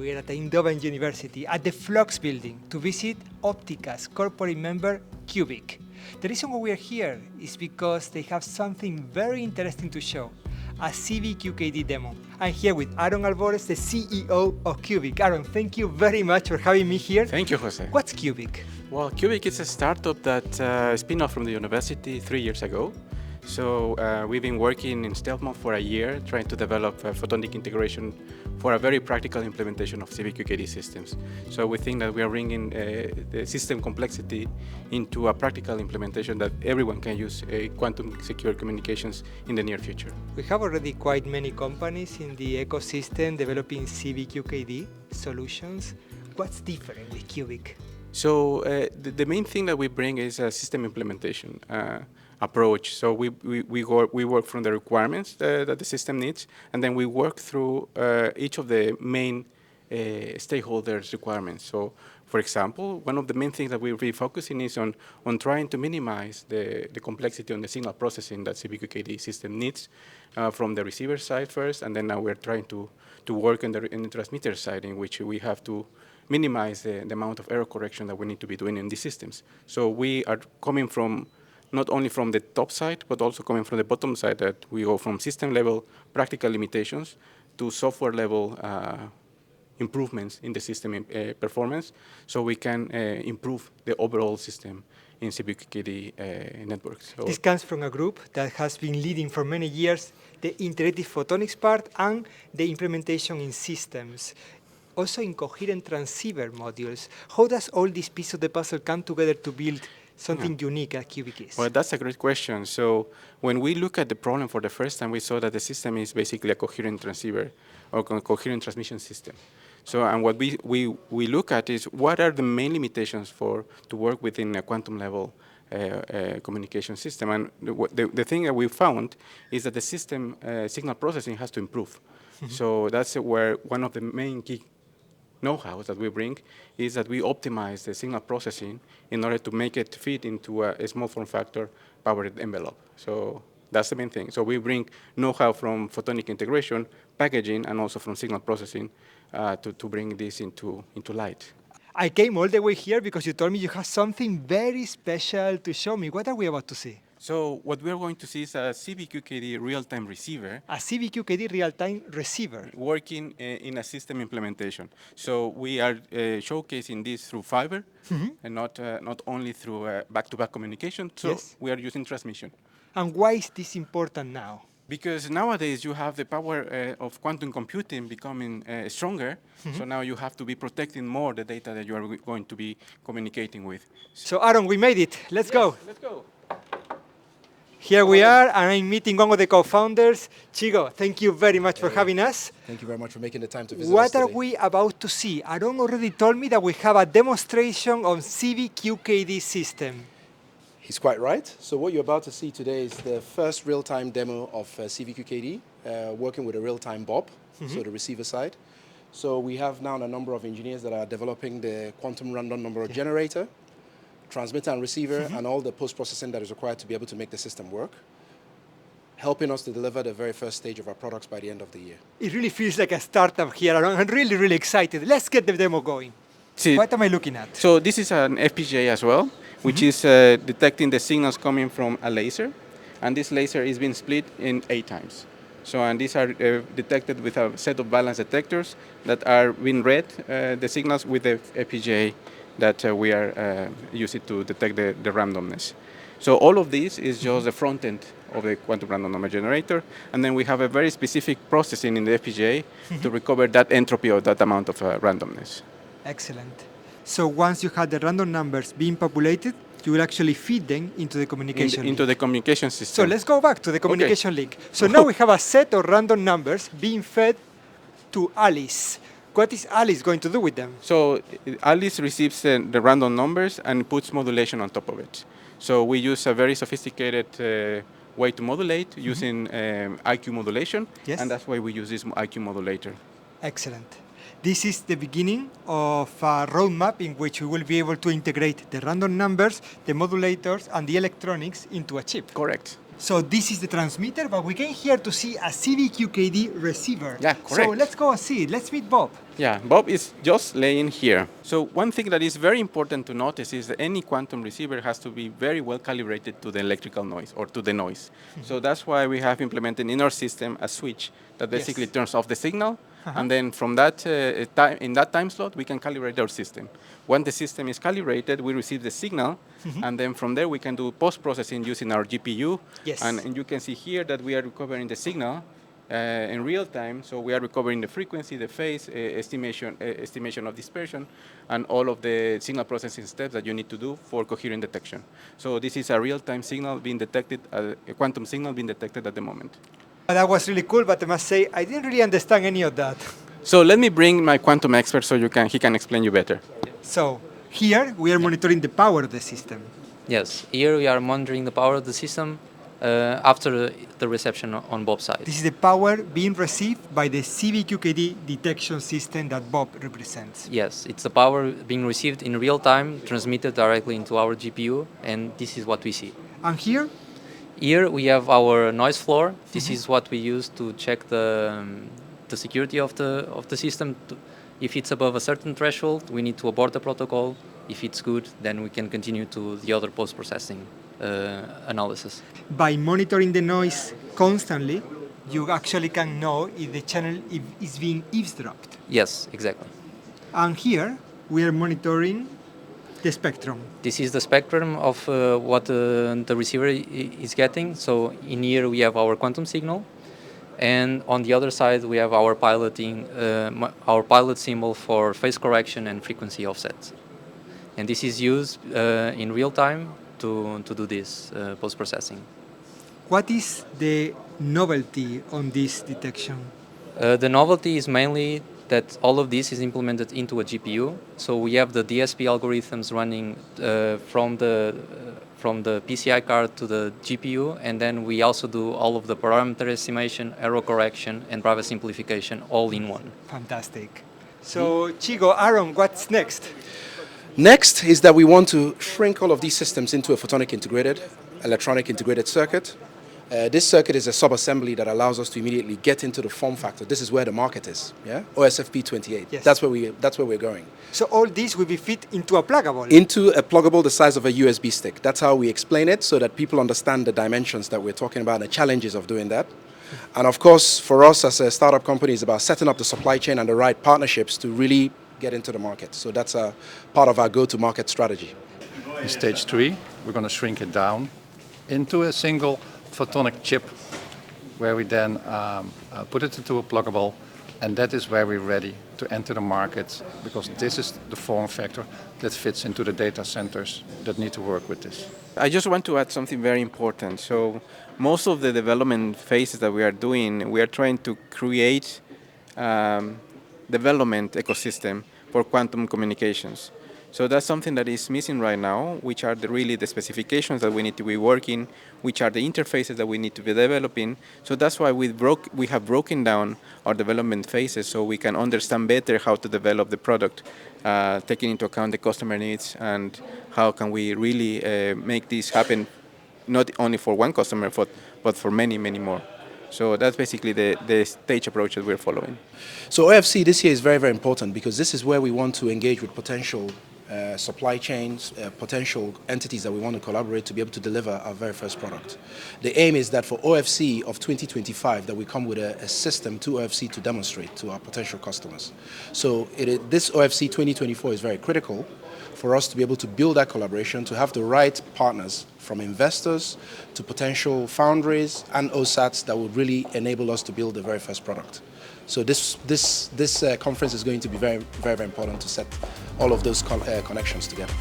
We are at Eindhoven University at the Flux building to visit Optica's corporate member CubIQ. The reason why we are here is because they have something very interesting to show, a CV-QKD demo. I'm here with Aaron Albores, the CEO of CubIQ. Aaron, thank you very much for having me here. Thank you, Jose. What's CubIQ? Well, CubIQ is a startup that spin off from the university 3 years ago. So we've been working in stealth mode for a year, trying to develop photonic integration for a very practical implementation of CV-QKD systems. So we think that we are bringing the system complexity into a practical implementation that everyone can use quantum secure communications in the near future. We have already quite many companies in the ecosystem developing CV-QKD solutions. What's different with CubIQ? So the main thing that we bring is a system implementation approach. So we work from the requirements that the system needs, and then we work through each of the main stakeholders' requirements. So, for example, one of the main things that we're really focusing is on trying to minimize the complexity on the signal processing that CV-QKD system needs from the receiver side first, and then now we're trying to work in the transmitter side, in which we have to minimize the amount of error correction that we need to be doing in these systems. So we are coming from not only from the top side, but also coming from the bottom side, that we go from system-level practical limitations to software-level improvements in the system performance, so we can improve the overall system in CV-QKD networks. So this comes from a group that has been leading for many years the integrated photonics part and the implementation in systems, also in coherent transceiver modules. How does all these pieces of the puzzle come together to build something unique at CubIQ is? Well, that's a great question. So when we look at the problem for the first time, we saw that the system is basically a coherent transceiver or coherent transmission system. So, and what we look at is what are the main limitations to work within a quantum level communication system. And the thing that we found is that the system signal processing has to improve. So that's where one of the main key know-how that we bring is that we optimize the signal processing in order to make it fit into a small form factor powered envelope. So that's the main thing. So we bring know-how from photonic integration, packaging, and also from signal processing to bring this into light. I came all the way here because you told me you have something very special to show me. What are we about to see? So what we are going to see is a CV-QKD real-time receiver. A CV-QKD real-time receiver. Working in a system implementation. So we are showcasing this through fiber and not only through back-to-back communication. So yes. We are using transmission. And why is this important now? Because nowadays you have the power of quantum computing becoming stronger. So now you have to be protecting more the data that you are going to be communicating with. So Aaron, we made it. Let's go. Let's go. Here we are, and I'm meeting one of the co-founders. Chigo, thank you very much for having us. Thank you very much for making the time to visit us What today. are we about to see? Aaron already told me that we have a demonstration on CV-QKD system. He's quite right. So what you're about to see today is the first real-time demo of CV-QKD, working with a real-time BOP, so the receiver side. So we have now a number of engineers that are developing the quantum random number generator, transmitter and receiver, and all the post-processing that is required to be able to make the system work, helping us to deliver the very first stage of our products by the end of the year. It really feels like a startup here. I'm really, really excited. Let's get the demo going. See, what am I looking at? So this is an FPGA as well, which is detecting the signals coming from a laser. And this laser is being split in 8 times. So, and these are detected with a set of balance detectors that are being read, the signals with the FPGA that we are using to detect the randomness. So all of this is just the front end of the quantum random number generator, and then we have a very specific processing in the FPGA to recover that entropy or that amount of randomness. Excellent. So once you have the random numbers being populated, you will actually feed them into the communication link. Into the communication system. So let's go back to the communication link. So now we have a set of random numbers being fed to Alice. What is Alice going to do with them? So Alice receives the random numbers and puts modulation on top of it. So we use a very sophisticated way to modulate using IQ modulation, and that's why we use this IQ modulator. Excellent. This is the beginning of a roadmap in which we will be able to integrate the random numbers, the modulators, and the electronics into a chip. Correct. So this is the transmitter, but we came here to see a CV-QKD receiver. Yeah, So correct. let's go and see it. Let's meet Bob. Yeah, Bob is just laying here. So one thing that is very important to notice is that any quantum receiver has to be very well calibrated to the electrical noise or to the noise. So that's why we have implemented in our system a switch that basically Yes. turns off the signal, and then from that in that time slot we can calibrate our system. When the system is calibrated, we receive the signal, and then from there we can do post-processing using our GPU. Yes. And you can see here that we are recovering the signal in real time, so we are recovering the frequency, the phase, estimation of dispersion, and all of the signal processing steps that you need to do for coherent detection. So this is a real-time signal being detected, a quantum signal being detected at the moment. That was really cool, but I must say, I didn't really understand any of that. So let me bring my quantum expert so he can explain you better. So here we are monitoring the power of the system. Yes, here we are monitoring the power of the system after the reception on Bob's side. This is the power being received by the CV-QKD detection system that Bob represents. Yes, it's the power being received in real time, transmitted directly into our GPU, and this is what we see. And here, Here we have our noise floor. This is what we use to check the security of the system. If it's above a certain threshold, we need to abort the protocol. If it's good, then we can continue to the other post-processing analysis. by monitoring the noise constantly, you actually can know if the channel is being eavesdropped. Yes, exactly. And here we are monitoring the spectrum. This is the spectrum of what the receiver is getting. So in here we have our quantum signal, and on the other side we have our our pilot symbol for phase correction and frequency offsets. And this is used in real time to do this post-processing. What is the novelty on this detection? The novelty is mainly that all of this is implemented into a GPU. So we have the DSP algorithms running from the PCI card to the GPU, and then we also do all of the parameter estimation, error correction, and Brava simplification all in one. Fantastic. So, Chigo, Aaron, what's next? Next is that we want to shrink all of these systems into a photonic integrated, electronic integrated circuit. This circuit is a sub-assembly that allows us to immediately get into the form factor. This is where the market is, yeah? OSFP28. Yes. That's where we're going. So all this will be fit into a pluggable. Into a pluggable the size of a USB stick. That's how we explain it, so that people understand the dimensions that we're talking about, the challenges of doing that. And of course, for us as a startup company, it's about setting up the supply chain and the right partnerships to really get into the market. So that's a part of our go-to-market strategy. In stage 3, we're going to shrink it down into a single photonic chip, where we then put it into a pluggable, and that is where we're ready to enter the market, because this is the form factor that fits into the data centers that need to work with this. I just want to add something very important. So most of the development phases that we are doing, we are trying to create development ecosystem for quantum communications. So that's something that is missing right now, which are really the specifications that we need to be working, which are the interfaces that we need to be developing. So that's why we have broken down our development phases so we can understand better how to develop the product, taking into account the customer needs and how can we really make this happen, not only for one customer, but for many, many more. So that's basically the stage approach that we're following. So OFC this year is very, very important, because this is where we want to engage with potential supply chains, potential entities that we want to collaborate to be able to deliver our very first product. The aim is that for OFC of 2025, that we come with a system to OFC to demonstrate to our potential customers. So this OFC 2024 is very critical for us to be able to build that collaboration, to have the right partners, from investors to potential foundries and OSATs, that would really enable us to build the very first product. So this conference is going to be very, very, very important to set all of those connections together.